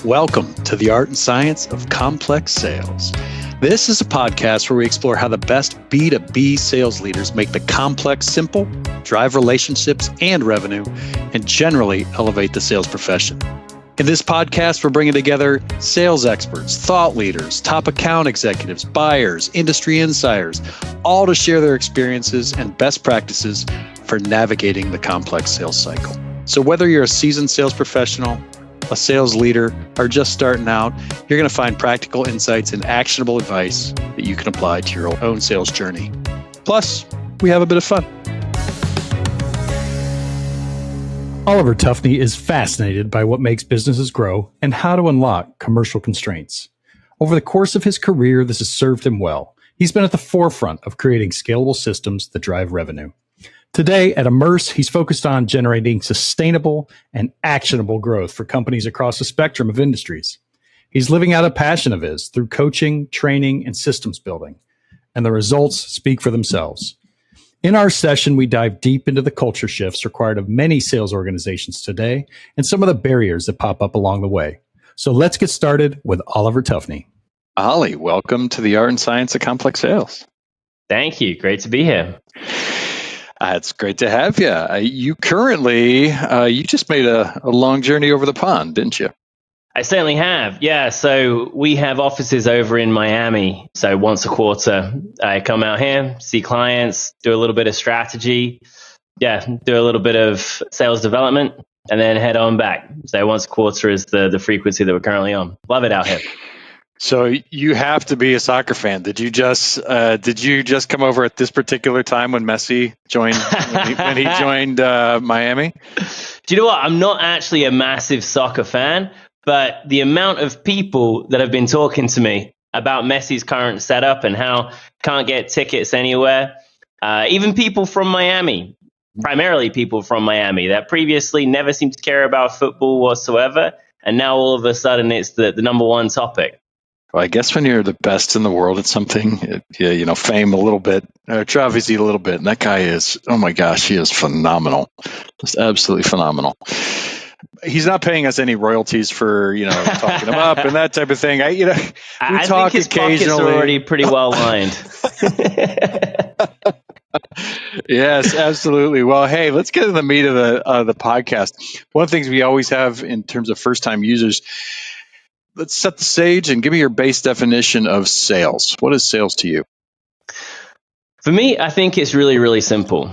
Welcome to the Art and Science of Complex Sales. This is a podcast where we explore how the best B2B sales leaders make the complex simple, drive relationships and revenue, and generally elevate the sales profession. In this podcast, we're bringing together sales experts, thought leaders, top account executives, buyers, industry insiders, all to share their experiences and best practices for navigating the complex sales cycle. So whether you're a seasoned sales professional, a sales leader, or just starting out, you're going to find practical insights and actionable advice that you can apply to your own sales journey. Plus, we have a bit of fun. Oliver Tuffney is fascinated by what makes businesses grow and how to unlock commercial constraints. Over the course of his career, this has served him well. He's been at the forefront of creating scalable systems that drive revenue. Today at Emerse, he's focused on generating sustainable and actionable growth for companies across a spectrum of industries. He's living out a passion of his through coaching, training, and systems building, and the results speak for themselves. In our session, we dive deep into the culture shifts required of many sales organizations today and some of the barriers that pop up along the way. So let's get started with Oliver Tuffney. Olly, welcome to the Art and Science of Complex Sales. Thank you. Great to be here. It's great to have you. You just made a long journey over the pond, didn't you? I certainly have. Yeah. So we have offices over in Miami. So once a quarter, I come out here, see clients, do a little bit of strategy. Yeah. Do a little bit of sales development and then head on back. So once a quarter is the frequency that we're currently on. Love it out here. So you have to be a soccer fan. Did you just come over at this particular time when Messi joined when he joined Miami? Do you know what? I'm not actually a massive soccer fan, but the amount of people that have been talking to me about Messi's current setup and how can't get tickets anywhere, even people from Miami, primarily people from Miami that previously never seemed to care about football whatsoever, and now all of a sudden it's the number one topic. Well, I guess when you're the best in the world at something, fame a little bit, trophies a little bit. And that guy is, oh my gosh, he is phenomenal. Just absolutely phenomenal. He's not paying us any royalties for, talking him up and that type of thing. I think his pockets are already pretty well lined. Yes, absolutely. Well, hey, let's get to the meat of the podcast. One of the things we always have in terms of first-time users, let's set the stage and give me your base definition of sales. What is sales to you? For me, I think it's really, really simple.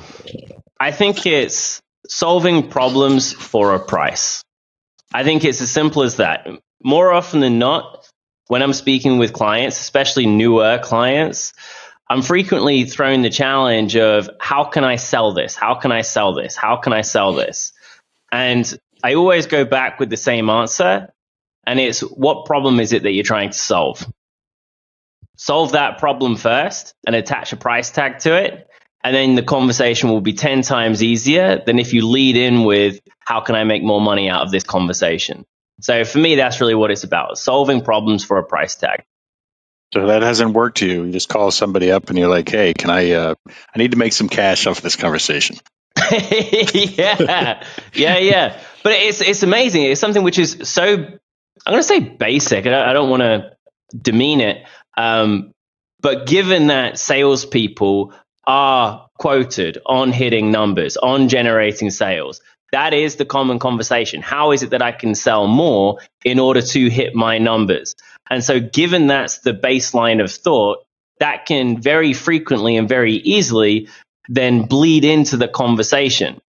I think it's solving problems for a price. I think it's as simple as that. More often than not, when I'm speaking with clients, especially newer clients, I'm frequently thrown the challenge of how can I sell this? How can I sell this? How can I sell this? And I always go back with the same answer. And it's what problem is it that you're trying to solve? Solve that problem first and attach a price tag to it. And then the conversation will be 10 times easier than if you lead in with how can I make more money out of this conversation? So for me, that's really what it's about, solving problems for a price tag. So that hasn't worked to you. You just call somebody up and you're like, hey, can I need to make some cash off of this conversation. Yeah. But it's amazing. It's something which is so, I'm going to say basic. I don't want to demean it. But given that salespeople are quoted on hitting numbers, on generating sales, that is the common conversation. How is it that I can sell more in order to hit my numbers? And so given that's the baseline of thought, that can very frequently and very easily then bleed into the conversation.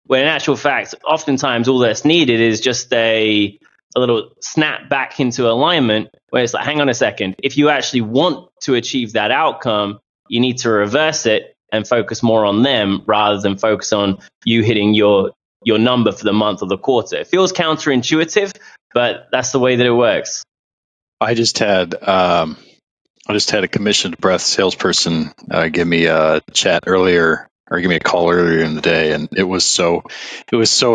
When in actual fact, oftentimes all that's needed is just a little snap back into alignment where it's like, hang on a second. If you actually want to achieve that outcome, you need to reverse it and focus more on them rather than focus on you hitting your number for the month or the quarter. It feels counterintuitive, but that's the way that it works. I just had a commissioned breath salesperson give me a chat earlier or give me a call earlier in the day, and it was so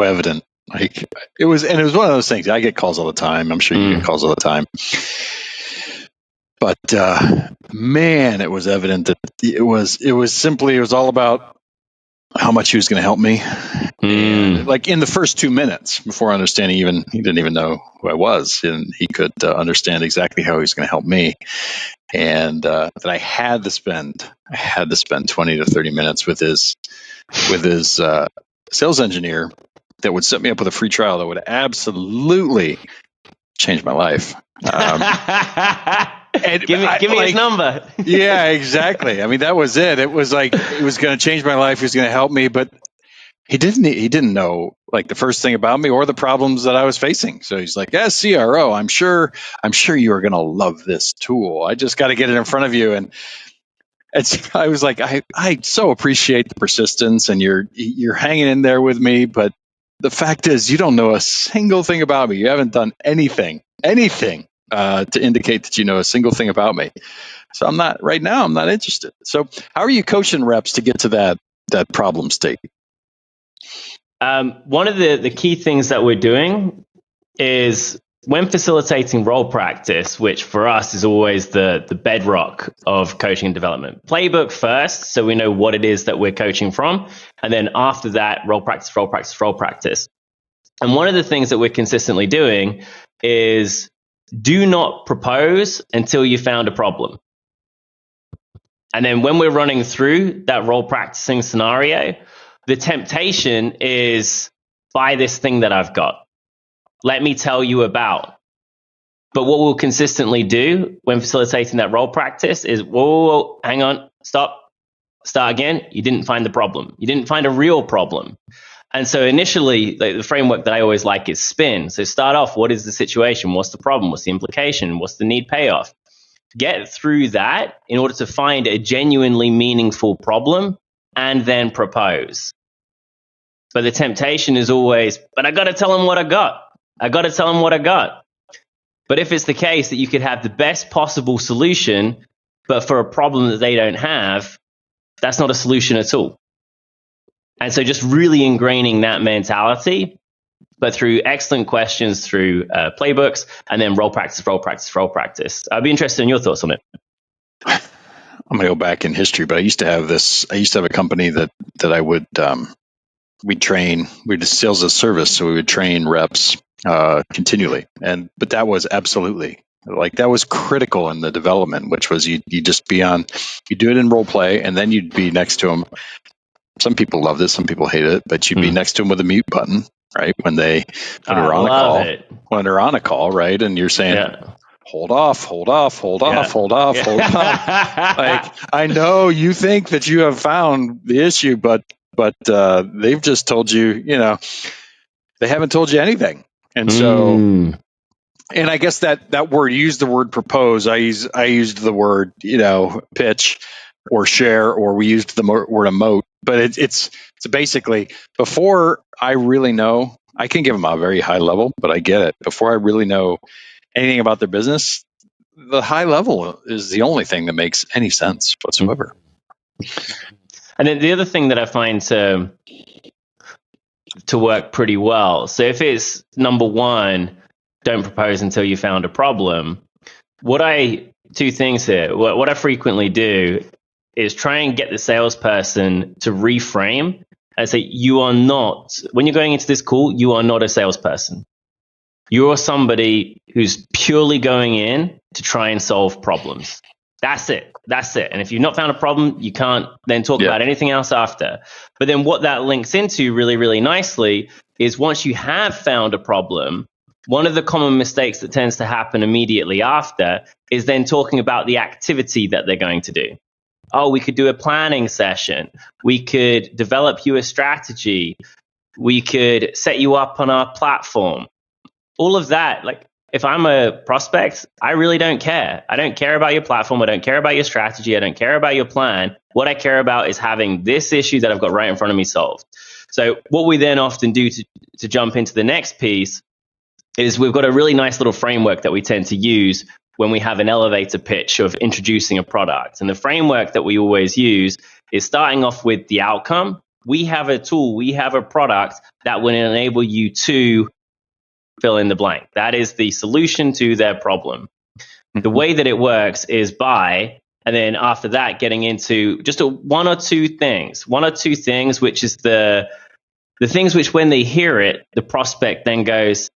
evident. Like it was one of those things. I get calls all the time. I'm sure you get calls all the time. But man, it was evident that it was all about how much he was going to help me. Mm. And like in the first 2 minutes before understanding, he didn't even know who I was, and he could understand exactly how he was going to help me. And that I had to spend 20 to 30 minutes with his sales engineer that would set me up with a free trial that would absolutely change my life. Give me his number. Yeah, exactly. I mean, that was it. It was like, it was going to change my life. He was going to help me, but he didn't know like the first thing about me or the problems that I was facing. So he's like, "As CRO, I'm sure you are going to love this tool. I just got to get it in front of you." And I was like, I so appreciate the persistence, and you're hanging in there with me, but the fact is, you don't know a single thing about me. You haven't done anything to indicate that you know a single thing about me. So I'm not interested. So how are you coaching reps to get to that problem state? One of the key things that we're doing is when facilitating role practice, which for us is always the bedrock of coaching and development. Playbook first, so we know what it is that we're coaching from. And then after that, role practice, role practice, role practice. And one of the things that we're consistently doing is do not propose until you found a problem. And then when we're running through that role practicing scenario, the temptation is buy this thing that I've got. Let me tell you about. But what we'll consistently do when facilitating that role practice is, whoa, hang on, stop, start again. You didn't find the problem. You didn't find a real problem. And so initially, the framework that I always like is spin. So start off, what is the situation? What's the problem? What's the implication? What's the need payoff? Get through that in order to find a genuinely meaningful problem and then propose. But the temptation is always, but I got to tell them what I got. But if it's the case that you could have the best possible solution, but for a problem that they don't have, that's not a solution at all. And so just really ingraining that mentality, but through excellent questions, through playbooks, and then role practice. I'd be interested in your thoughts on it. I'm going to go back in history, but I used to have a company that I would, we'd train, we'd sales as service. So we would train reps continually. But that was absolutely, like, that was critical in the development, which was you just be on, you do it in role play, and then you'd be next to them. Some people loved it, some people hated it, but you'd be next to them with a mute button, right? When they're on a call, right? And you're saying, hold off. Like, I know you think that you have found the issue, but they've just told you, they haven't told you anything. And so, and I guess that word, you used the word propose. I used the word, pitch or share, or we used the word emote. But it's basically, before I really know, I can give them a very high level, but I get it. Before I really know anything about their business, the high level is the only thing that makes any sense whatsoever. And then the other thing that I find to work pretty well. So if it's number one, don't propose until you found a problem. Two things here. What I frequently do is try and get the salesperson to reframe and say, when you're going into this call, you are not a salesperson. You're somebody who's purely going in to try and solve problems. That's it. And if you've not found a problem, you can't then talk about anything else after. But then what that links into really, really nicely is once you have found a problem, one of the common mistakes that tends to happen immediately after is then talking about the activity that they're going to do. Oh, we could do a planning session. We could develop you a strategy. We could set you up on our platform. All of that, like, if I'm a prospect, I really don't care. I don't care about your platform. I don't care about your strategy. I don't care about your plan. What I care about is having this issue that I've got right in front of me solved. So what we then often do to jump into the next piece is we've got a really nice little framework that we tend to use when we have an elevator pitch of introducing a product. And the framework that we always use is starting off with the outcome. We have a tool, we have a product that will enable you to fill in the blank. That is the solution to their problem. The way that it works is by And then after that, getting into just one or two things, which is the things which when they hear it, the prospect then goes,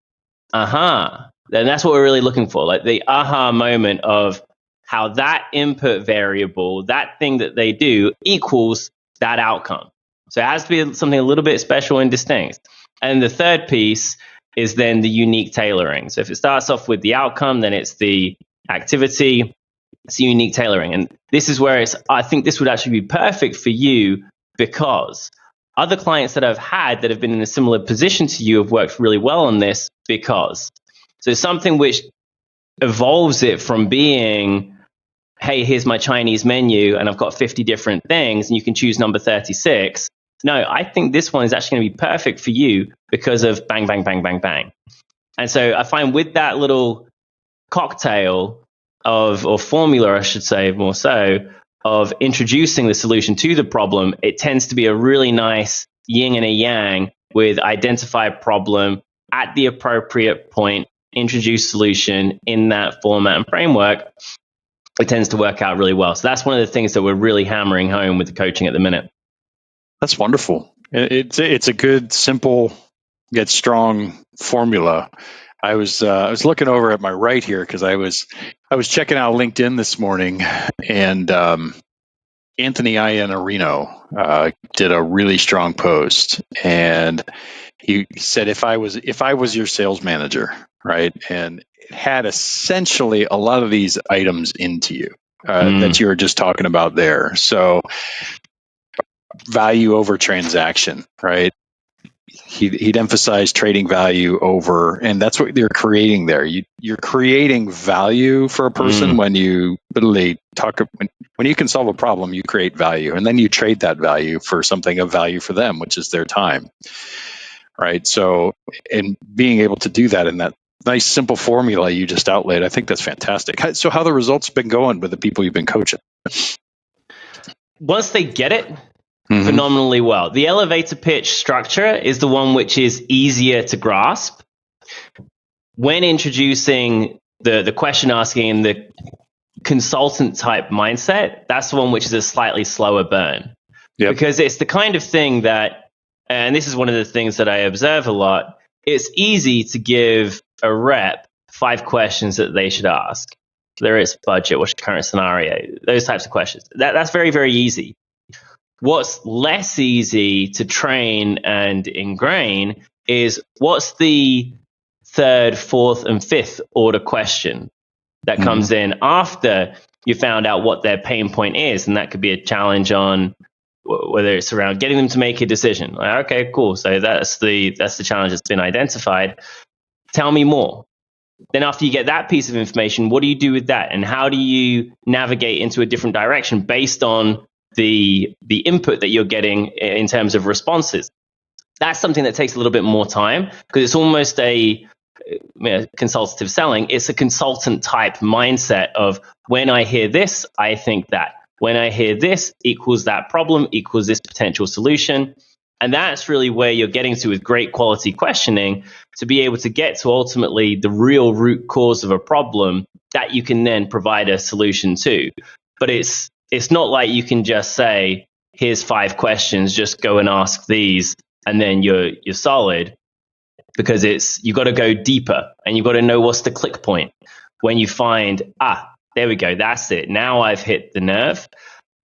aha. And that's what we're really looking for, like the aha moment of how that input variable, that thing that they do equals that outcome. So it has to be something a little bit special and distinct. And the third piece is then the unique tailoring. So if it starts off with the outcome, then it's the activity, it's unique tailoring. And this is where I think this would actually be perfect for you, because other clients that I've had that have been in a similar position to you have worked really well on this, because so something which evolves it from being, hey, here's my Chinese menu and I've got 50 different things and you can choose number 36. No, I think this one is actually going to be perfect for you because of bang, bang, bang, bang, bang. And so I find with that little cocktail or formula, I should say, more so, of introducing the solution to the problem, it tends to be a really nice yin and a yang with identify a problem at the appropriate point, introduce solution in that format and framework. It tends to work out really well. So that's one of the things that we're really hammering home with the coaching at the minute. That's wonderful. It's a good, simple, yet strong formula. I was looking over at my right here because I was checking out LinkedIn this morning, and Anthony Iannarino did a really strong post, and he said, if I was your sales manager, right, and it had essentially a lot of these items into you that you were just talking about there. So value over transaction, right? He'd emphasize trading value over, and that's what you're creating there. You're creating value for a person when you literally when you can solve a problem, you create value, and then you trade that value for something of value for them, which is their time, right? So, and being able to do that in that nice simple formula you just outlaid, I think that's fantastic. So, how the results been going with the people you've been coaching? Once they get it, phenomenally well. The elevator pitch structure is the one which is easier to grasp. When introducing the question asking and the consultant type mindset, that's the one which is a slightly slower burn. Yep. Because it's the kind of thing that, and this is one of the things that I observe a lot, it's easy to give a rep 5 questions that they should ask. There is budget, what's your current scenario, those types of questions. That's very, very easy. What's less easy to train and ingrain is what's the 3rd, 4th, and 5th order question that comes in after you found out what their pain point is. And that could be a challenge on whether it's around getting them to make a decision. Like, okay, cool. So that's the challenge that's been identified. Tell me more. Then after you get that piece of information, what do you do with that? And how do you navigate into a different direction based on the input that you're getting in terms of responses? That's something that takes a little bit more time, because it's almost a consultative selling. It's a consultant type mindset of, when I hear this, I think that. When I hear this equals that problem equals this potential solution. And that's really where you're getting to with great quality questioning, to be able to get to ultimately the real root cause of a problem that you can then provide a solution to. But it's not like you can just say, here's 5 questions, just go and ask these, and then you're solid. Because you got to go deeper, and you've got to know what's the click point. When you find, there we go, that's it. Now I've hit the nerve.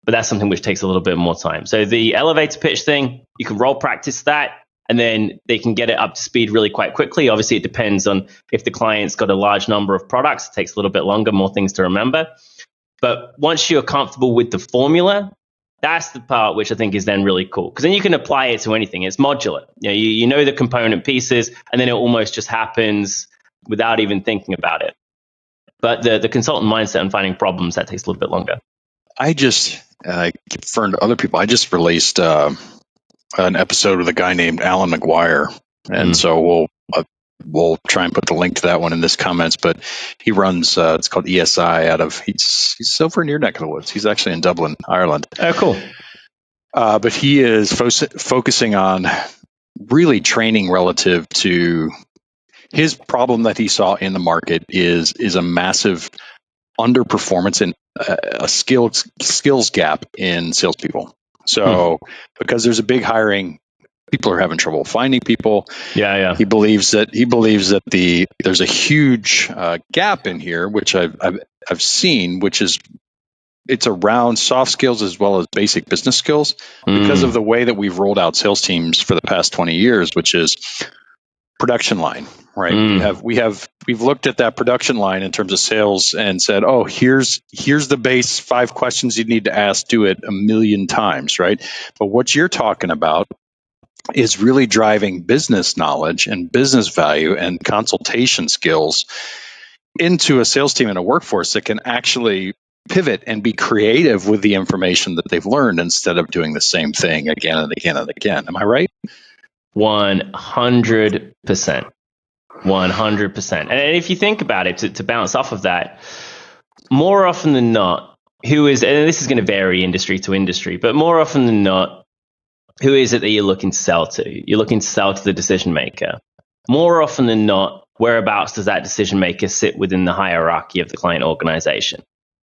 But that's something which takes a little bit more time. So the elevator pitch thing, you can role practice that, and then they can get it up to speed really quite quickly. Obviously, it depends on if the client's got a large number of products. It takes a little bit longer, more things to remember. But once you're comfortable with the formula, that's the part which I think is then really cool, because then you can apply it to anything. It's modular. You know the component pieces, and then it almost just happens without even thinking about it. But the consultant mindset and finding problems, that takes a little bit longer. I keep referring to other people. I just released an episode with a guy named Alan McGuire, and so we'll try and put the link to that one in this comments. But he runs it's called ESI he's over in your neck of the woods. He's actually in Dublin, Ireland. Oh, cool. But he is focusing on really training relative to his problem that he saw in the market is a massive underperformance in a skills gap in salespeople. So because there's a big hiring, people are having trouble finding people. Yeah. He believes that there's a huge gap in here, which I've seen, which is it's around soft skills as well as basic business skills because of the way that we've rolled out sales teams for the past 20 years, which is production line, right? We've looked at that production line in terms of sales and said, oh, here's the base 5 questions you need to ask, do it a million times, right? But what you're talking about is really driving business knowledge and business value and consultation skills into a sales team and a workforce that can actually pivot and be creative with the information that they've learned instead of doing the same thing again and again and again. Am I right? 100%. 100%. And if you think about it, to bounce off of that, more often than not, and this is going to vary industry to industry, but more often than not, who is it that you're looking to sell to? You're looking to sell to the decision maker. More often than not, whereabouts does that decision maker sit within the hierarchy of the client organization?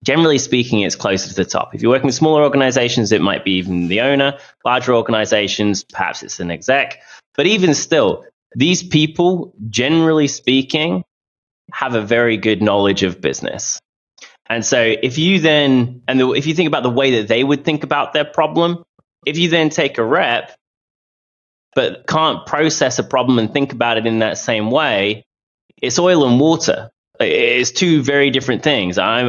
Generally speaking, it's closer to the top. If you're working with smaller organizations, it might be even the owner. Larger organizations, perhaps it's an exec. But even still, these people, generally speaking, have a very good knowledge of business. And so if you think about the way that they would think about their problem, if you then take a rep, but can't process a problem and think about it in that same way, it's oil and water. It's two very different things. I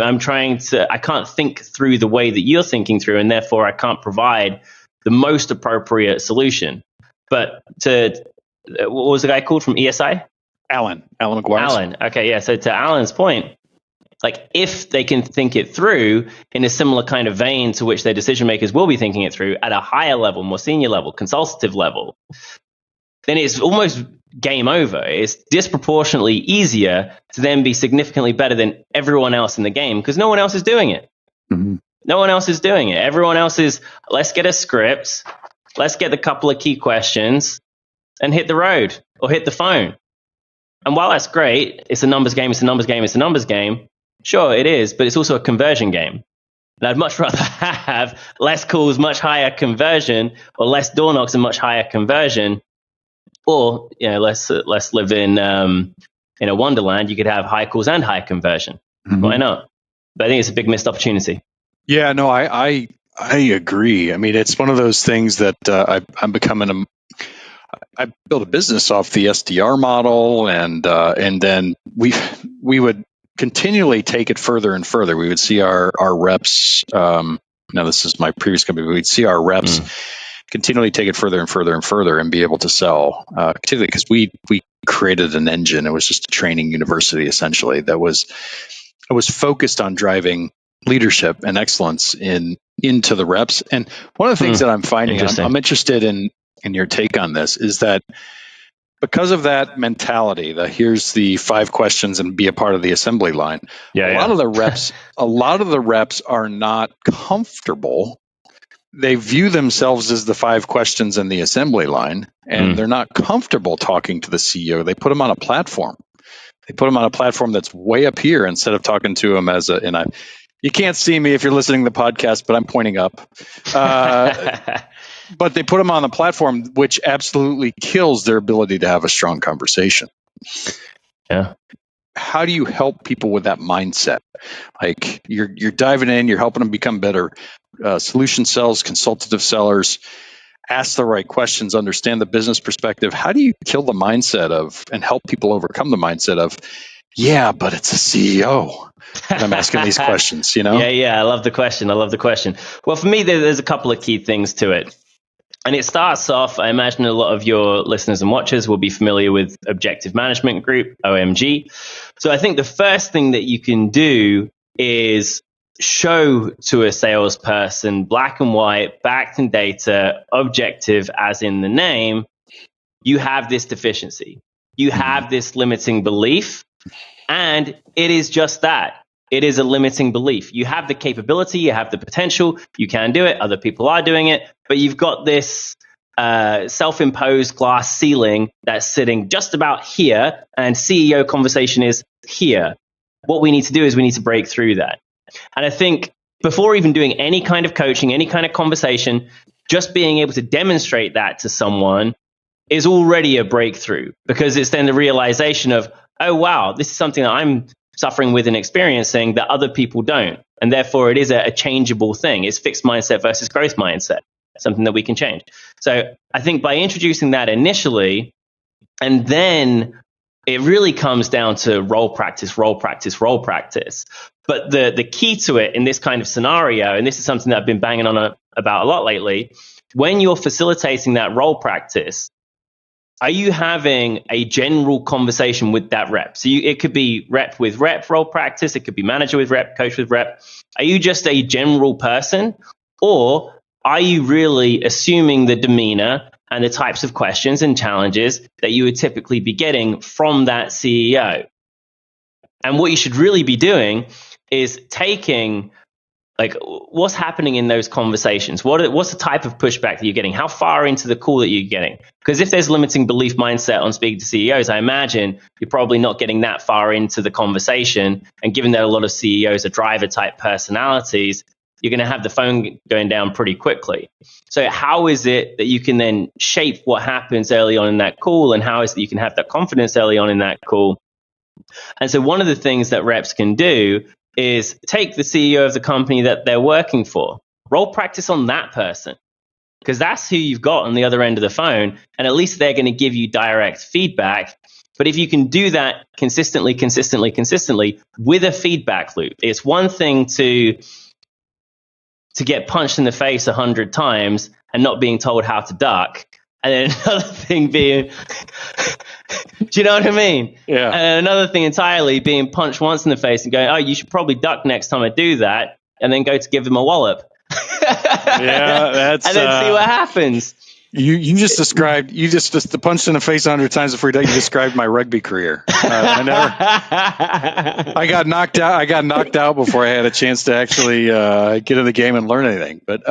can't think through the way that you're thinking through, and therefore I can't provide the most appropriate solution. But what was the guy called from ESI? Alan McGuire. Alan. Okay, yeah. So to Alan's point, like if they can think it through in a similar kind of vein to which their decision makers will be thinking it through at a higher level, more senior level, consultative level, then it's almost game over. It's disproportionately easier to then be significantly better than everyone else in the game because no one else is doing it. Mm-hmm. No one else is doing it. Everyone else is, let's get a script, let's get the couple of key questions and hit the road or hit the phone. And while that's great, it's a numbers game, sure, it is, but it's also a conversion game. And I'd much rather have less calls, much higher conversion, or less door knocks and much higher conversion. Or, let's live in a wonderland. You could have high calls and high conversion. Mm-hmm. Why not? But I think it's a big missed opportunity. Yeah, no, I agree. I mean, it's one of those things that I'm becoming I built a business off the SDR model, and then we would continually take it further and further. We would see our reps. Now, this is my previous company. We'd see our reps continually take it further and further and further, and be able to sell. Particularly because we created an engine. It was just a training university essentially that was focused on driving leadership and excellence into the reps. And one of the things that I'm finding, I'm interested in your take on this, is that because of that mentality, that here's the 5 questions and be a part of the assembly line. A lot of the reps are not comfortable. They view themselves as the 5 questions in the assembly line, and they're not comfortable talking to the CEO. They put them on a platform. They put them on a platform that's way up here instead of talking to them you can't see me if you're listening to the podcast, but I'm pointing up. But they put them on a platform which absolutely kills their ability to have a strong conversation. Yeah. How do you help people with that mindset? Like you're diving in, you're helping them become better solution sellers, consultative sellers, ask the right questions, understand the business perspective. How do you kill the mindset and help people overcome the mindset of, yeah, but it's a CEO. And I'm asking these questions, Yeah. I love the question. Well, for me, there's a couple of key things to it. And it starts off, I imagine a lot of your listeners and watchers will be familiar with Objective Management Group, OMG. So I think the first thing that you can do is show to a salesperson, black and white, backed in data, objective as in the name, you have this deficiency. You have this limiting belief, and it is just that. It is a limiting belief. You have the capability, you have the potential, you can do it, other people are doing it, but you've got this self-imposed glass ceiling that's sitting just about here, and CEO conversation is here. What we need to do is we need to break through that. And I think before even doing any kind of coaching, any kind of conversation, just being able to demonstrate that to someone is already a breakthrough, because it's then the realization of, oh, wow, this is something that I'm suffering with and experiencing that other people don't. And therefore, it is a changeable thing. It's fixed mindset versus growth mindset, something that we can change. So I think by introducing that initially, and then it really comes down to role practice, role practice, role practice. But the key to it in this kind of scenario, and this is something that I've been banging on about a lot lately, when you're facilitating that role practice, are you having a general conversation with that rep? So it could be rep with rep role practice. It could be manager with rep, coach with rep. Are you just a general person, or are you really assuming the demeanor and the types of questions and challenges that you would typically be getting from that CEO? And what you should really be doing is taking, like, what's happening in those conversations? What's the type of pushback that you're getting? How far into the call that you're getting? Because if there's limiting belief mindset on speaking to CEOs, I imagine you're probably not getting that far into the conversation. And given that a lot of CEOs are driver type personalities, you're going to have the phone going down pretty quickly. So how is it that you can then shape what happens early on in that call? And how is it that you can have that confidence early on in that call? And so one of the things that reps can do is take the CEO of the company that they're working for, role practice on that person, because that's who you've got on the other end of the phone. And at least they're going to give you direct feedback. But if you can do that consistently with a feedback loop, it's one thing to get punched in the face 100 times and not being told how to duck. And then another thing being, do you know what I mean? Yeah. And another thing entirely being punched once in the face and going, oh, you should probably duck next time I do that, and then go to give them a wallop. Yeah, that's and then see what happens. You just described the punch in the face 100 times before you described my rugby career. I got knocked out. I got knocked out before I had a chance to actually get in the game and learn anything. But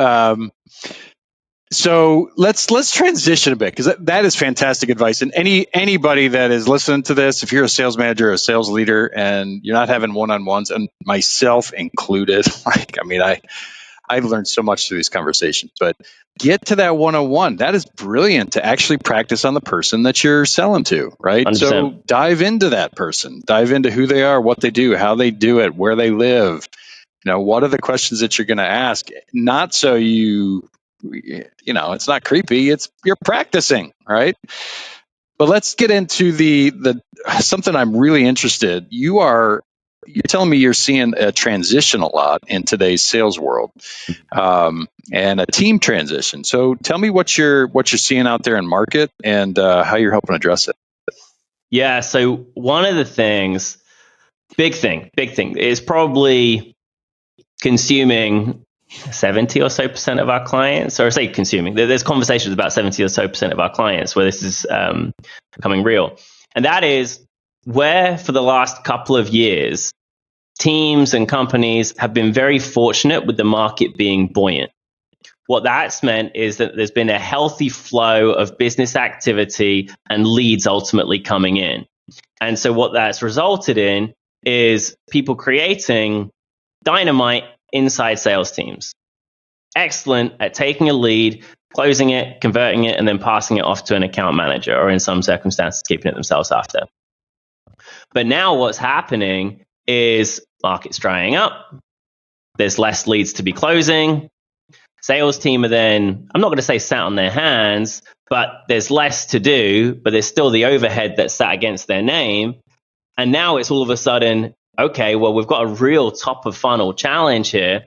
so let's transition a bit, because that is fantastic advice. And anybody that is listening to this, if you're a sales manager or a sales leader and you're not having one-on-ones, and myself included, I've learned so much through these conversations, but get to that one-on-one. That is brilliant to actually practice on the person that you're selling to, right? 100%. So dive into that person, dive into who they are, what they do, how they do it, where they live. What are the questions that you're going to ask? Not so it's not creepy. You're practicing, right? But let's get into the something I'm really interested. You're telling me you're seeing a transition a lot in today's sales world, and a team transition. So tell me what you're seeing out there in market, and how you're helping address it. Yeah. So one of the things, big thing is probably consuming 70 or so percent of our clients, or say consuming. There's conversations about 70 or so percent of our clients where this is becoming real. And that is where, for the last couple of years, teams and companies have been very fortunate with the market being buoyant. What that's meant is that there's been a healthy flow of business activity and leads ultimately coming in. And so what that's resulted in is people creating dynamite inside sales teams. Excellent at taking a lead, closing it, converting it, and then passing it off to an account manager, or in some circumstances, keeping it themselves after. But now what's happening is market's drying up. There's less leads to be closing. Sales team are then, I'm not going to say sat on their hands, but there's less to do, but there's still the overhead that's sat against their name. And now it's all of a sudden, okay, well, we've got a real top of funnel challenge here.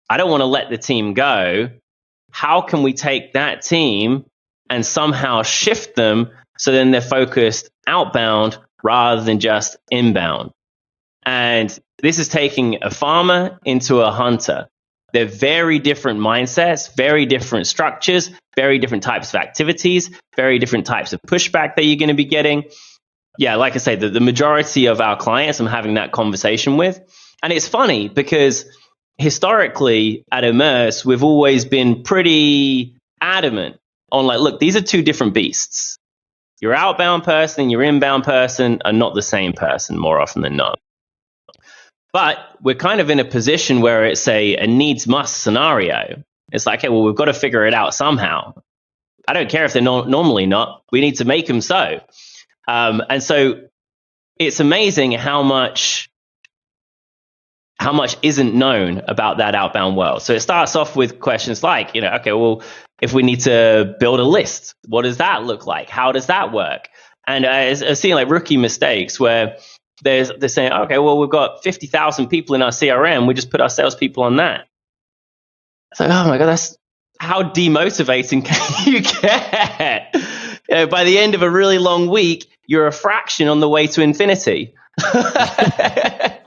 I don't want to let the team go. How can we take that team and somehow shift them so then they're focused outbound rather than just inbound? And this is taking a farmer into a hunter. They're very different mindsets, very different structures, very different types of activities, very different types of pushback that you're going to be getting. Yeah, like I say, the majority of our clients I'm having that conversation with. And it's funny because historically at Emerse, we've always been pretty adamant on look, these are two different beasts. Your outbound person and your inbound person are not the same person more often than not. But we're kind of in a position where it's a needs must scenario. It's like, okay, well, we've got to figure it out somehow. I don't care if they're normally not. We need to make them so. And so it's amazing how much isn't known about that outbound world. So it starts off with questions like, okay, well, if we need to build a list, what does that look like? How does that work? And I've seen like rookie mistakes where they're saying, okay, well, we've got 50,000 people in our CRM. We just put our salespeople on that. It's like, oh my God, that's how demotivating can you get? By the end of a really long week, you're a fraction on the way to infinity. Like,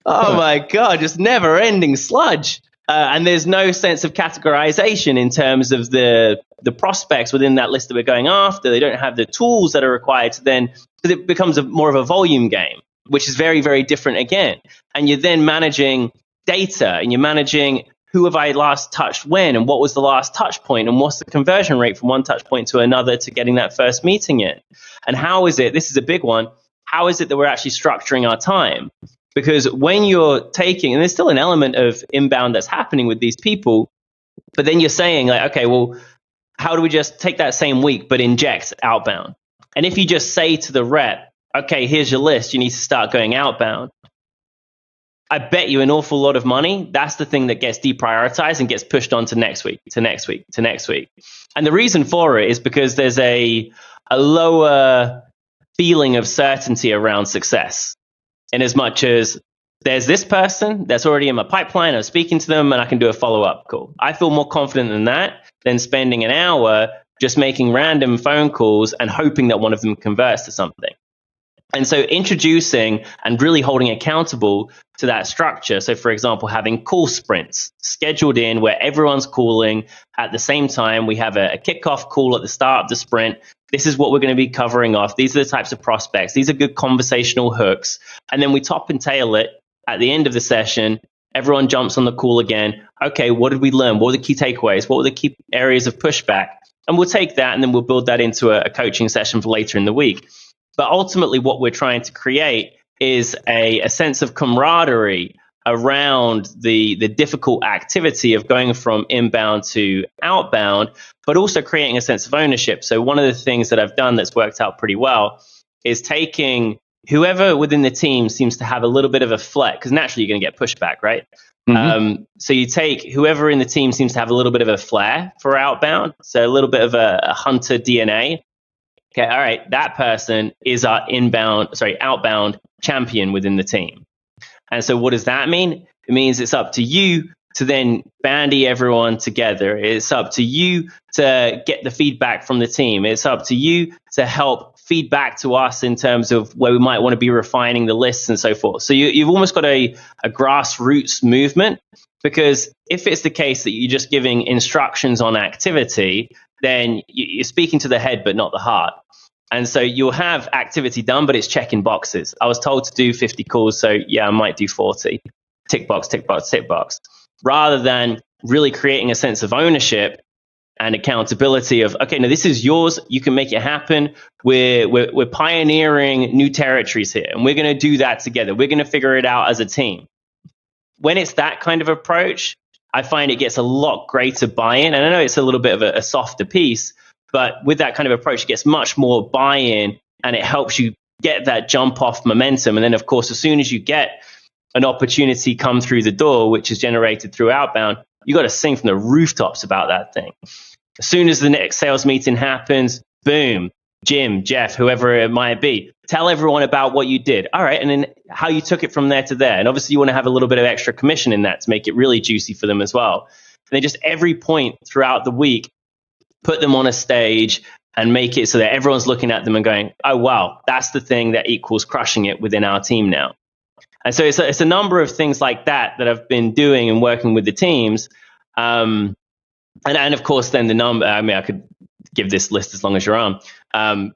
oh my God, just never ending sludge. And there's no sense of categorization in terms of the prospects within that list that we're going after. They don't have the tools that are required to then, because it becomes more of a volume game, which is very, very different again. And you're then managing data, and you're managing who have I last touched when, and what was the last touch point, and what's the conversion rate from one touch point to another to getting that first meeting in. And how is it, this is a big one, how is it that we're actually structuring our time? Because when you're taking, and there's still an element of inbound that's happening with these people, but then you're saying like, okay, well, how do we just take that same week but inject outbound? And if you just say to the rep, okay, here's your list, you need to start going outbound, I bet you an awful lot of money, that's the thing that gets deprioritized and gets pushed on to next week, to next week, to next week. And the reason for it is because there's a lower feeling of certainty around success. In as much as there's this person that's already in my pipeline, I'm speaking to them and I can do a follow-up call. I feel more confident in that than spending an hour just making random phone calls and hoping that one of them converts to something. And so introducing and really holding accountable to that structure. So for example, having call sprints scheduled in where everyone's calling at the same time. We have a kickoff call at the start of the sprint. This is what we're going to be covering off. These are the types of prospects. These are good conversational hooks. And then we top and tail it at the end of the session. Everyone jumps on the call again. Okay, what did we learn? What were the key takeaways? What were the key areas of pushback? And we'll take that and then we'll build that into a coaching session for later in the week. But ultimately, what we're trying to create is a sense of camaraderie around the difficult activity of going from inbound to outbound, but also creating a sense of ownership. So one of the things that I've done that's worked out pretty well is taking whoever within the team seems to have a little bit of a flair, because naturally you're going to get pushback, right? Mm-hmm. So you take whoever in the team seems to have a little bit of a flair for outbound, so a little bit of a hunter DNA. Okay, all right, that person is our outbound champion within the team. And so what does that mean? It means it's up to you to then bandy everyone together. It's up to you to get the feedback from the team. It's up to you to help feedback to us in terms of where we might want to be refining the lists and so forth. So you've almost got a grassroots movement, because if it's the case that you're just giving instructions on activity, then you're speaking to the head but not the heart. And so you'll have activity done, but it's checking boxes. I was told to do 50 calls, so yeah, I might do 40. Tick box, tick box, tick box. Rather than really creating a sense of ownership and accountability of, okay, now this is yours. You can make it happen. We're pioneering new territories here, and we're going to do that together. We're going to figure it out as a team. When it's that kind of approach, I find it gets a lot greater buy-in. And I know it's a little bit of a softer piece, but with that kind of approach, it gets much more buy-in, and it helps you get that jump off momentum. And then, of course, as soon as you get an opportunity come through the door, which is generated through outbound, you got to sing from the rooftops about that thing. As soon as the next sales meeting happens, boom, Jim, Jeff, whoever it might be, tell everyone about what you did. All right. And then how you took it from there to there. And obviously you want to have a little bit of extra commission in that to make it really juicy for them as well. And then just every point throughout the week, put them on a stage and make it so that everyone's looking at them and going, oh, wow, that's the thing that equals crushing it within our team now. And so it's a number of things like that I've been doing and working with the teams. And of course, then the number, I mean, I could give this list as long as you're on. And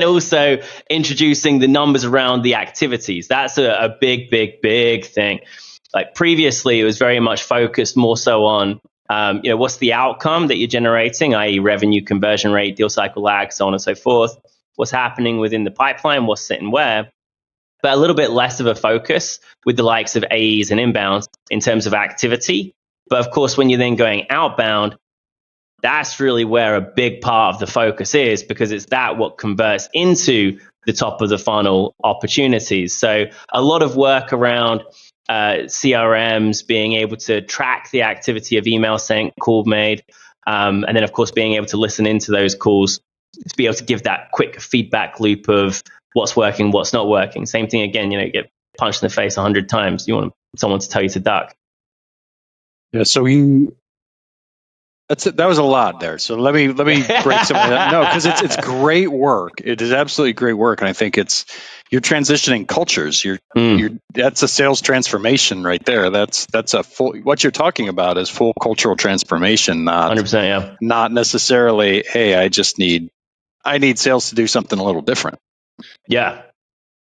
also introducing the numbers around the activities. That's a big, big, big thing. Like previously, it was very much focused more so on, what's the outcome that you're generating, i.e. revenue, conversion rate, deal cycle lag, so on and so forth. What's happening within the pipeline, what's sitting where. but a little bit less of a focus with the likes of AEs and inbounds in terms of activity. But of course, when you're then going outbound, that's really where a big part of the focus is, because it's that what converts into the top of the funnel opportunities. So a lot of work around CRMs, being able to track the activity of email sent, call made, and then of course being able to listen into those calls to be able to give that quick feedback loop of what's working, what's not working. Same thing again, you get punched in the face 100 times. You want someone to tell you to duck. Yeah. So that was a lot there. So let me break some of that. No, because it's great work. It is absolutely great work, and I think you're transitioning cultures. That's a sales transformation right there. That's a full. What you're talking about is full cultural transformation, not 100%. Yeah. not necessarily. Hey, I need sales to do something a little different. Yeah.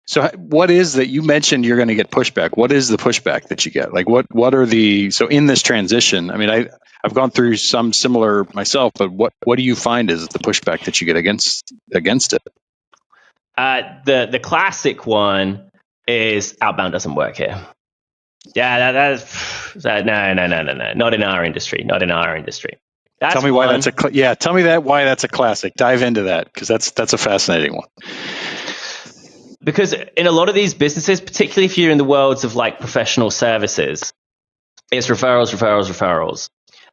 So what is that? You mentioned you're going to get pushback. What is the pushback that you get? Like what are so in this transition? I mean, I've gone through some similar myself, but what do you find is the pushback that you get against it? The classic one is outbound doesn't work here. Yeah, no, not in our industry. Not in our industry. Tell me why that's why that's a classic. Dive into that, because that's a fascinating one. Because in a lot of these businesses, particularly if you're in the worlds of like professional services, it's referrals.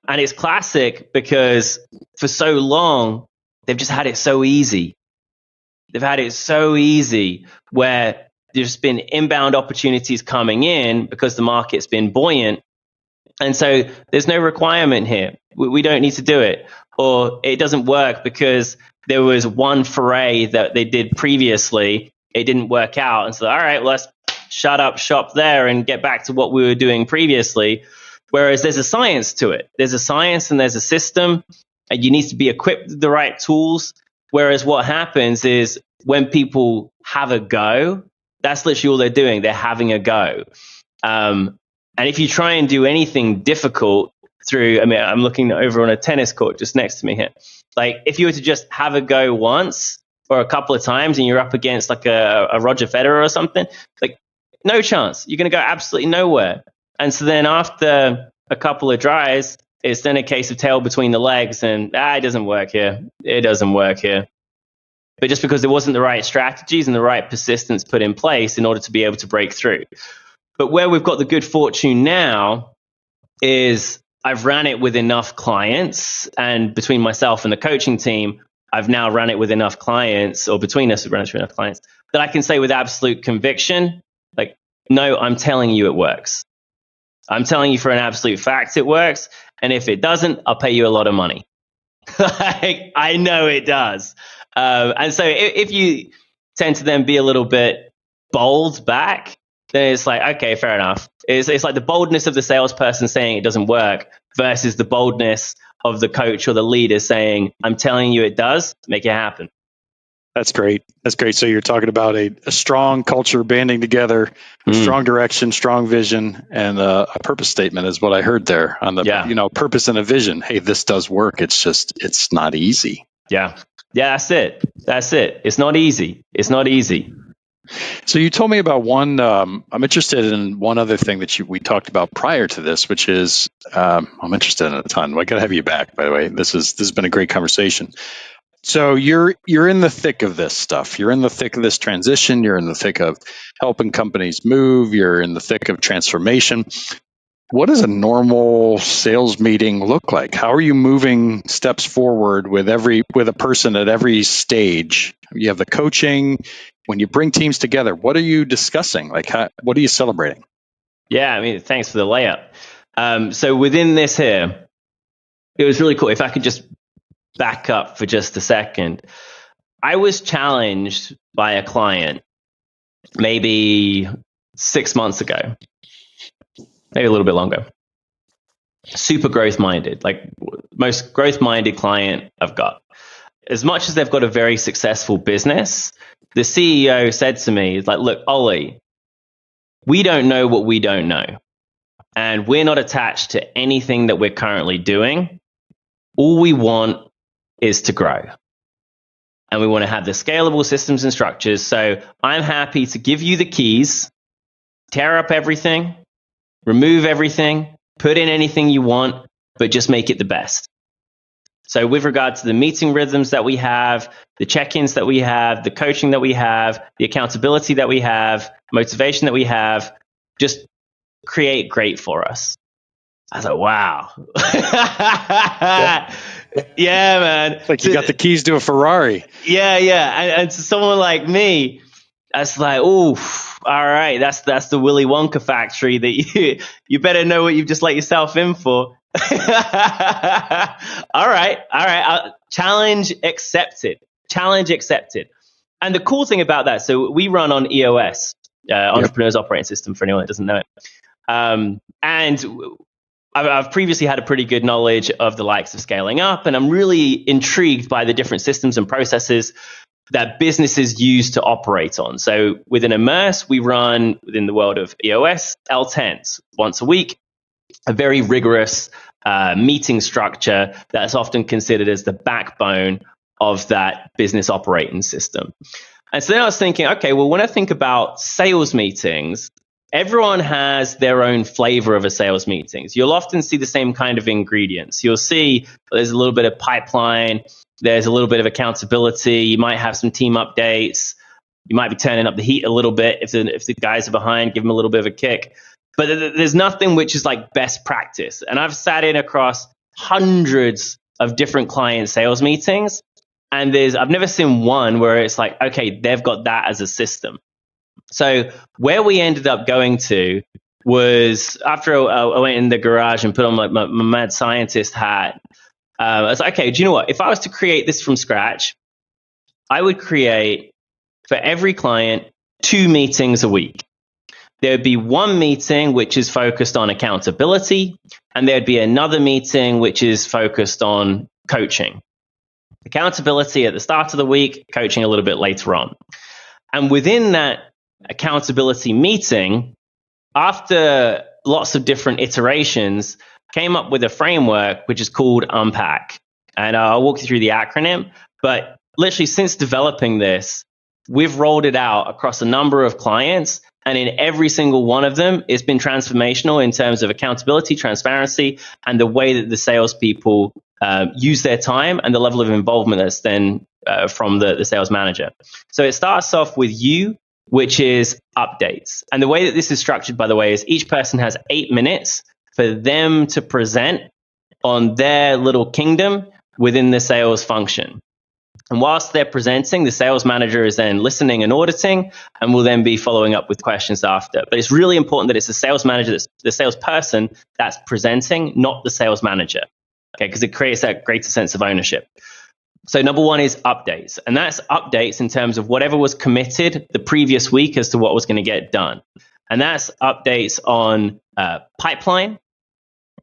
And it's classic because for so long, they've just had it so easy. They've had it so easy where there's been inbound opportunities coming in because the market's been buoyant. And so there's no requirement here. We don't need to do it. Or it doesn't work because there was one foray that they did previously. It didn't work out. And so, all right, let's shut up shop there and get back to what we were doing previously. Whereas there's a science to it. There's a science and there's a system, and you need to be equipped with the right tools. Whereas what happens is when people have a go, that's literally all they're doing. They're having a go. And if you try and do anything difficult I'm looking over on a tennis court just next to me here. Like if you were to just have a go once or a couple of times and you're up against like a Roger Federer or something, like no chance. You're going to go absolutely nowhere. And so then after a couple of tries, it's then a case of tail between the legs and it doesn't work here. It doesn't work here. But just because there wasn't the right strategies and the right persistence put in place in order to be able to break through. But where we've got the good fortune now is I've ran it with enough clients, and between myself and the coaching team, I've now run it with enough clients, or between us, we've run it with enough clients, that I can say with absolute conviction, like, no, I'm telling you it works. I'm telling you for an absolute fact it works. And if it doesn't, I'll pay you a lot of money. I know it does. And so if you tend to then be a little bit bold back, then it's like, okay, fair enough. It's like the boldness of the salesperson saying it doesn't work versus the boldness of the coach or the leader saying, I'm telling you it does, make it happen. That's great. That's great. So you're talking about a strong culture banding together, strong direction, strong vision, and a purpose statement is what I heard there on the, purpose and a vision. Hey, this does work. It's not easy. Yeah. Yeah, that's it. It's not easy. So you told me about one, I'm interested in one other thing that we talked about prior to this, which is, I'm interested in a ton. I got to have you back, by the way. This has been a great conversation. So you're in the thick of this stuff. You're in the thick of this transition. You're in the thick of helping companies move. You're in the thick of transformation. What does a normal sales meeting look like? How are you moving steps forward with a person at every stage? You have the coaching. When you bring teams together, what are you discussing? Like, what are you celebrating? Yeah, I mean, thanks for the layup. So within this here, it was really cool. If I could just back up for just a second. I was challenged by a client maybe 6 months ago, maybe a little bit longer. Super growth minded, like most growth minded client I've got. As much as they've got a very successful business, the CEO said to me, like, look, Olly, we don't know what we don't know. And we're not attached to anything that we're currently doing. All we want is to grow. and we want to have the scalable systems and structures. So I'm happy to give you the keys, tear up everything, remove everything, put in anything you want, but just make it the best. So with regard to the meeting rhythms that we have, the check-ins that we have, the coaching that we have, the accountability that we have, motivation that we have, just create great for us. I was like, wow. Yeah, man. It's like you got the keys to a Ferrari. Yeah. And to someone like me, that's like, oh, all right. That's the Willy Wonka factory that you better know what you've just let yourself in for. All right. Challenge accepted. And the cool thing about that, so we run on EOS, Entrepreneur's Operating System, for anyone that doesn't know it. And I've previously had a pretty good knowledge of the likes of scaling up, and I'm really intrigued by the different systems and processes that businesses use to operate on. So within Emerse, we run within the world of EOS L10s once a week, a very rigorous meeting structure that's often considered as the backbone of that business operating system. And so then I was thinking, okay, well, when I think about sales meetings, everyone has their own flavor of a sales meeting. You'll often see the same kind of ingredients. You'll see there's a little bit of pipeline, there's a little bit of accountability, you might have some team updates, you might be turning up the heat a little bit if the guys are behind, give them a little bit of a kick. But there's nothing which is like best practice. And I've sat in across hundreds of different client sales meetings, and I've never seen one where it's like, okay, they've got that as a system. So where we ended up going to was after I went in the garage and put on my mad scientist hat. I was like, okay, do you know what? If I was to create this from scratch, I would create for every client 2 meetings a week. There'd be one meeting which is focused on accountability, and there'd be another meeting which is focused on coaching. Accountability at the start of the week, coaching a little bit later on. And within that accountability meeting, after lots of different iterations, came up with a framework which is called Unpack. And I'll walk you through the acronym, but literally since developing this, we've rolled it out across a number of clients, and in every single one of them, it's been transformational in terms of accountability, transparency, and the way that the salespeople use their time and the level of involvement that's then from the sales manager. So it starts off with you, which is updates. And the way that this is structured, by the way, is each person has 8 minutes for them to present on their little kingdom within the sales function. And whilst they're presenting, the sales manager is then listening and auditing, and will then be following up with questions after. But it's really important that it's the sales manager, the salesperson that's presenting, not the sales manager, okay? Because it creates that greater sense of ownership. So number 1 is updates, and that's updates in terms of whatever was committed the previous week as to what was going to get done. And that's updates on pipeline.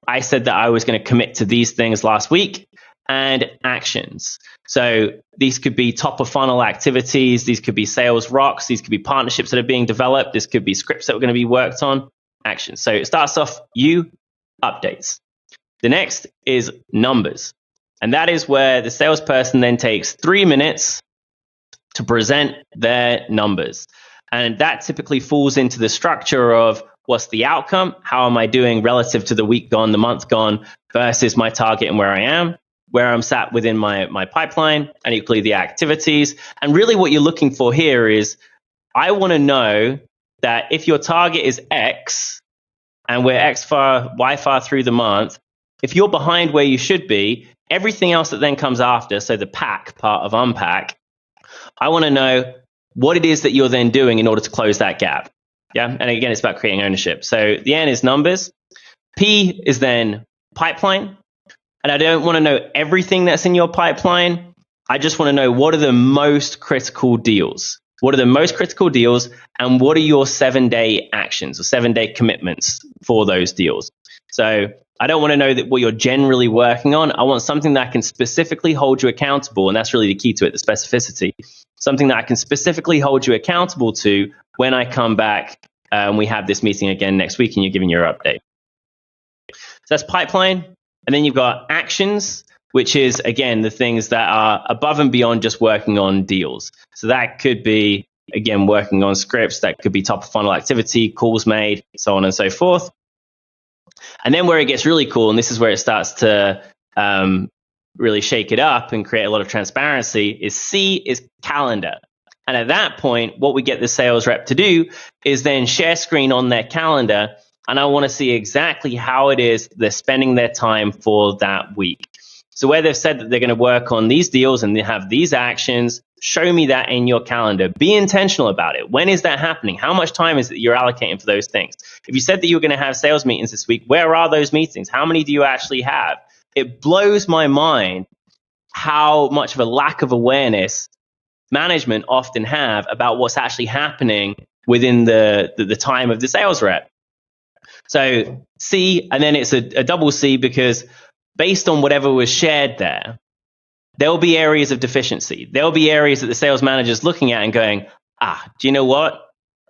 I said that I was going to commit to these things last week, and actions. So these could be top of funnel activities. These could be sales rocks. These could be partnerships that are being developed. This could be scripts that are going to be worked on. Actions. So it starts off updates. The next is numbers. And that is where the salesperson then takes 3 minutes to present their numbers. And that typically falls into the structure of what's the outcome? How am I doing relative to the week gone, the month gone, versus my target and where I am, where I'm sat within my pipeline, and equally the activities. And really what you're looking for here is, I want to know that if your target is X and we're Y far through the month, if you're behind where you should be, everything else that then comes after, so the pack part of Unpack, I want to know what it is that you're then doing in order to close that gap. Yeah. And again, it's about creating ownership. So the N is numbers. P is then pipeline. And I don't want to know everything that's in your pipeline. I just want to know what are the most critical deals. What are the most critical deals, and what are your 7-day actions or 7-day commitments for those deals? So I don't want to know that what you're generally working on. I want something that can specifically hold you accountable. And that's really the key to it, the specificity. Something that I can specifically hold you accountable to when I come back and we have this meeting again next week and you're giving your update. So that's pipeline. And then you've got actions. which is, again, the things that are above and beyond just working on deals. So that could be, again, working on scripts, that could be top of funnel activity, calls made, so on and so forth. And then where it gets really cool, and this is where it starts to really shake it up and create a lot of transparency, is C is calendar. And at that point, what we get the sales rep to do is then share screen on their calendar. And I want to see exactly how it is they're spending their time for that week. So where they've said that they're going to work on these deals and they have these actions, show me that in your calendar. Be intentional about it. When is that happening? How much time is it you're allocating for those things? If you said that you were going to have sales meetings this week, where are those meetings? How many do you actually have? It blows my mind how much of a lack of awareness management often have about what's actually happening within the time of the sales rep. So C, and then it's a double C, because based on whatever was shared there, there'll be areas of deficiency. There'll be areas that the sales manager is looking at and going, do you know what?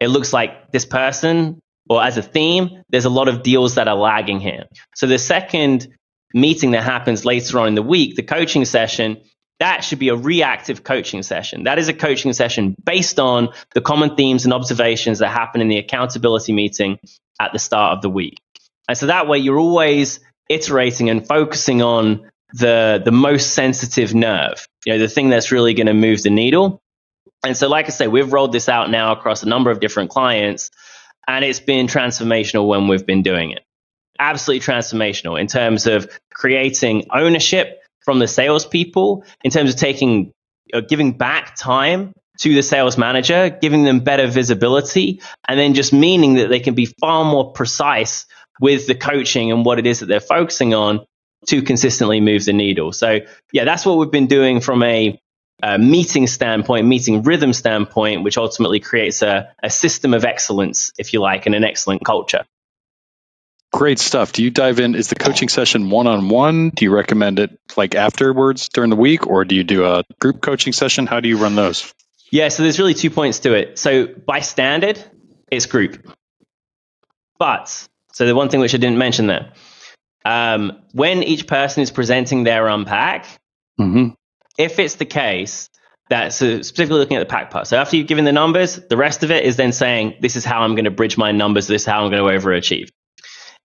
It looks like this person, or as a theme, there's a lot of deals that are lagging here. So the second meeting that happens later on in the week, the coaching session, that should be a reactive coaching session. That is a coaching session based on the common themes and observations that happen in the accountability meeting at the start of the week. And so that way you're always iterating and focusing on the most sensitive nerve, the thing that's really going to move the needle. And so, like I say, we've rolled this out now across a number of different clients, and it's been transformational when we've been doing it. Absolutely transformational in terms of creating ownership from the salespeople, in terms of giving back time to the sales manager, giving them better visibility, and then just meaning that they can be far more precise with the coaching and what it is that they're focusing on to consistently move the needle. So yeah, that's what we've been doing from a meeting standpoint, meeting rhythm standpoint, which ultimately creates a system of excellence, if you like, and an excellent culture. Great stuff. Do you dive in? Is the coaching session one-on-one? Do you recommend it like afterwards during the week, or do you do a group coaching session? How do you run those? Yeah, so there's really 2 points to it. So by standard, it's group. But, so the one thing which I didn't mention there, when each person is presenting their unpack, if it's the case that, so specifically looking at the pack part, so after you've given the numbers, the rest of it is then saying, this is how I'm going to bridge my numbers, this is how I'm going to overachieve.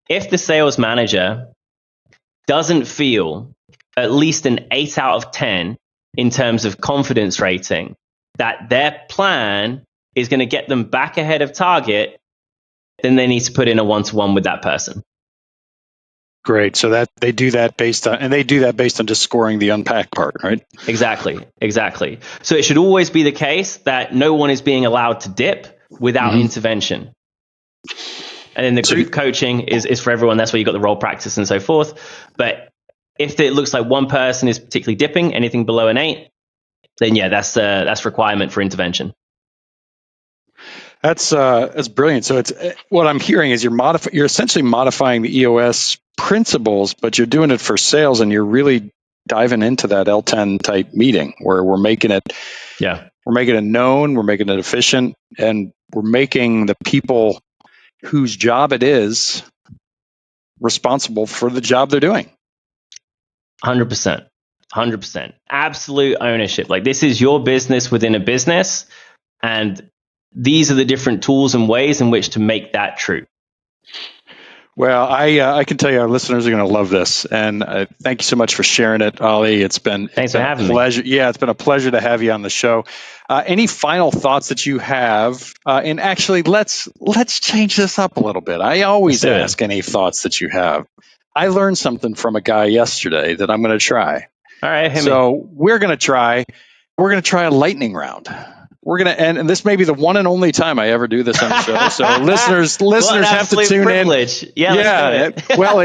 If the sales manager doesn't feel at least an 8 out of 10 in terms of confidence rating that their plan is going to get them back ahead of target, then they need to put in a one-to-one with that person. Great. So that they do that based on just scoring the unpack part, right? Exactly. So it should always be the case that no one is being allowed to dip without intervention. And then the group coaching is for everyone. That's where you got the role practice and so forth. But if it looks like one person is particularly dipping, anything below an 8, then yeah, that's requirement for intervention. That's brilliant. So it's what I'm hearing is you're essentially modifying the EOS principles, but you're doing it for sales, and you're really diving into that L10 type meeting where we're making it known, we're making it efficient, and we're making the people whose job it is responsible for the job they're doing. 100%. Absolute ownership. Like, this is your business within a business, and these are the different tools and ways in which to make that true. Well, I can tell you our listeners are going to love this, and thank you so much for sharing it, Olly. Thanks for having me. Yeah, it's been a pleasure to have you on the show. Any final thoughts that you have? And actually, let's change this up a little bit. I always ask any thoughts that you have. I learned something from a guy yesterday that I'm going to try. All right, we're going to try a lightning round. We're going to end, and this may be the one and only time I ever do this on the show. So listeners have to tune privilege. in. Yeah. Well,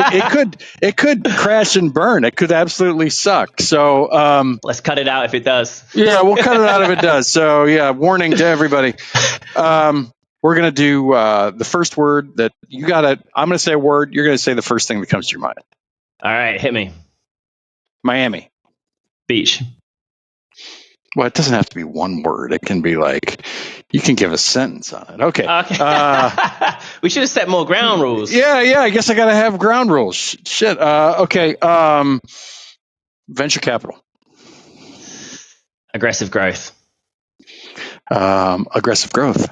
it could crash and burn. It could absolutely suck. So let's cut it out if it does. Yeah, we'll cut it out if it does. So yeah, warning to everybody. We're going to do the first word that you got to. I'm going to say a word. You're going to say the first thing that comes to your mind. All right, hit me. Miami. Beach. Well, it doesn't have to be one word. It can be like, you can give a sentence on it. Okay. We should have set more ground rules. Yeah. I guess I got to have ground rules. Shit. Okay. Venture capital. Aggressive growth. Aggressive growth.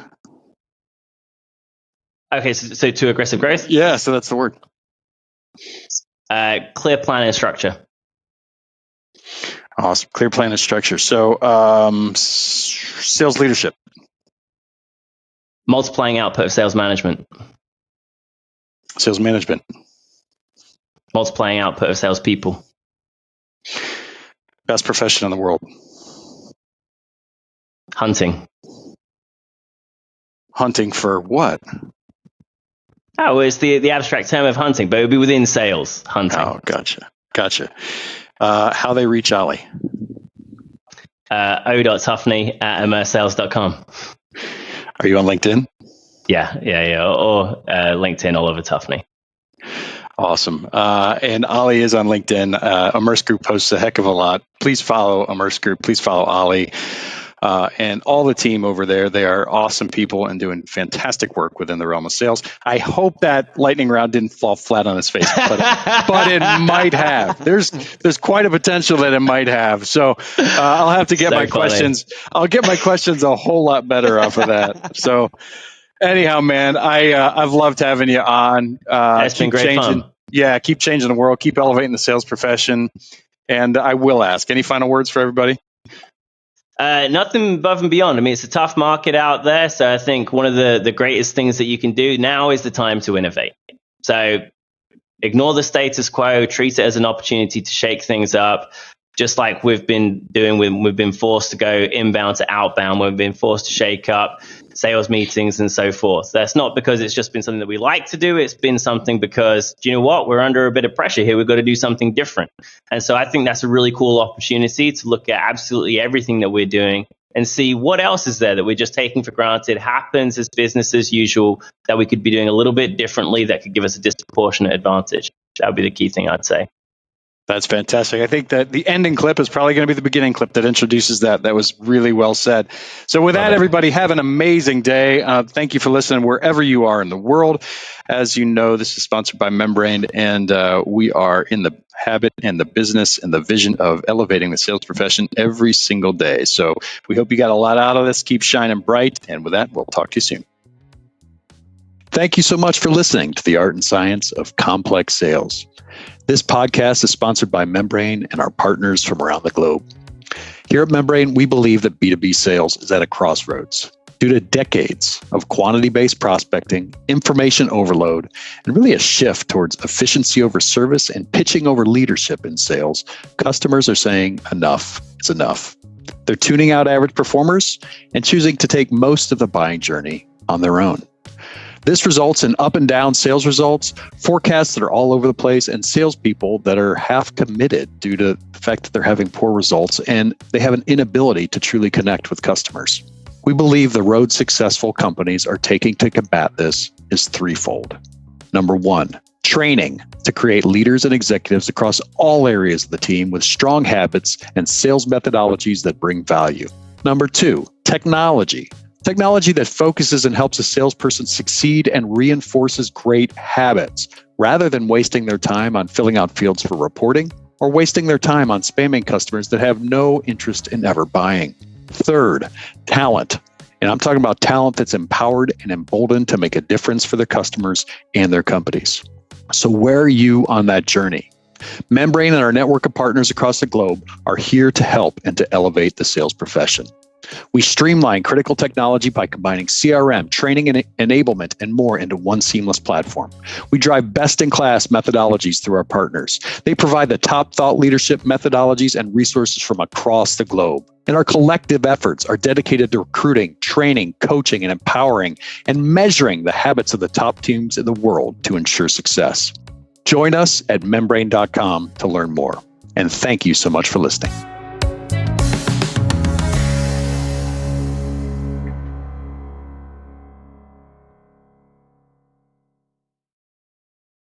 Okay, so to aggressive growth? Yeah, so that's the word. Clear plan and structure. Awesome. Clear plan and structure. So sales leadership. Multiplying output of sales management. Sales management. Multiplying output of salespeople. Best profession in the world. Hunting. Hunting for what? Oh, it's the abstract term of hunting, but it would be within sales. Hunting. Oh, gotcha. How they reach Olly. o.tuffney@emersesales.com. Are you on LinkedIn? Yeah. Or LinkedIn all over Tuffney. Awesome. And Olly is on LinkedIn. Emerse Group posts a heck of a lot. Please follow Emerse Group. Please follow Olly. And all the team over there. They are awesome people and doing fantastic work within the realm of sales. I hope that lightning round didn't fall flat on his face, but it might have. There's quite a potential that it might have. So I'll have to get my questions. I'll get my questions a whole lot better off of that. So anyhow, man, I've loved having you on. It's been great fun. Yeah, keep changing the world. Keep elevating the sales profession. And I will ask, any final words for everybody? Nothing above and beyond. I mean, it's a tough market out there. So I think one of the greatest things that you can do now is the time to innovate. So ignore the status quo, treat it as an opportunity to shake things up. Just like we've been doing, we've been forced to go inbound to outbound. We've been forced to shake up sales meetings and so forth. That's not because it's just been something that we like to do. It's been something because, do you know what? We're under a bit of pressure here. We've got to do something different. And so I think that's a really cool opportunity to look at absolutely everything that we're doing and see what else is there that we're just taking for granted, happens as business as usual, that we could be doing a little bit differently that could give us a disproportionate advantage. That would be the key thing I'd say. That's fantastic. I think that the ending clip is probably going to be the beginning clip that introduces that. That was really well said. So with that, everybody, have an amazing day. Thank you for listening wherever you are in the world. As you know, this is sponsored by Membrane, and we are in the habit and the business and the vision of elevating the sales profession every single day. So we hope you got a lot out of this. Keep shining bright. And with that, we'll talk to you soon. Thank you so much for listening to the art and science of complex sales. This podcast is sponsored by Membrane and our partners from around the globe. Here at Membrane, we believe that B2B sales is at a crossroads. Due to decades of quantity-based prospecting, information overload, and really a shift towards efficiency over service and pitching over leadership in sales, customers are saying enough is enough. They're tuning out average performers and choosing to take most of the buying journey on their own. This results in up and down sales results, forecasts that are all over the place, and salespeople that are half committed due to the fact that they're having poor results and they have an inability to truly connect with customers. We believe the road successful companies are taking to combat this is threefold. Number one, training to create leaders and executives across all areas of the team with strong habits and sales methodologies that bring value. Number two, technology. Technology that focuses and helps a salesperson succeed and reinforces great habits, rather than wasting their time on filling out fields for reporting or wasting their time on spamming customers that have no interest in ever buying. Third, talent. And I'm talking about talent that's empowered and emboldened to make a difference for their customers and their companies. So where are you on that journey? Membrane and our network of partners across the globe are here to help and to elevate the sales profession. We streamline critical technology by combining CRM, training and enablement, and more into one seamless platform. We drive best-in-class methodologies through our partners. They provide the top thought leadership methodologies and resources from across the globe. And our collective efforts are dedicated to recruiting, training, coaching, and empowering, and measuring the habits of the top teams in the world to ensure success. Join us at membrane.com to learn more. And thank you so much for listening.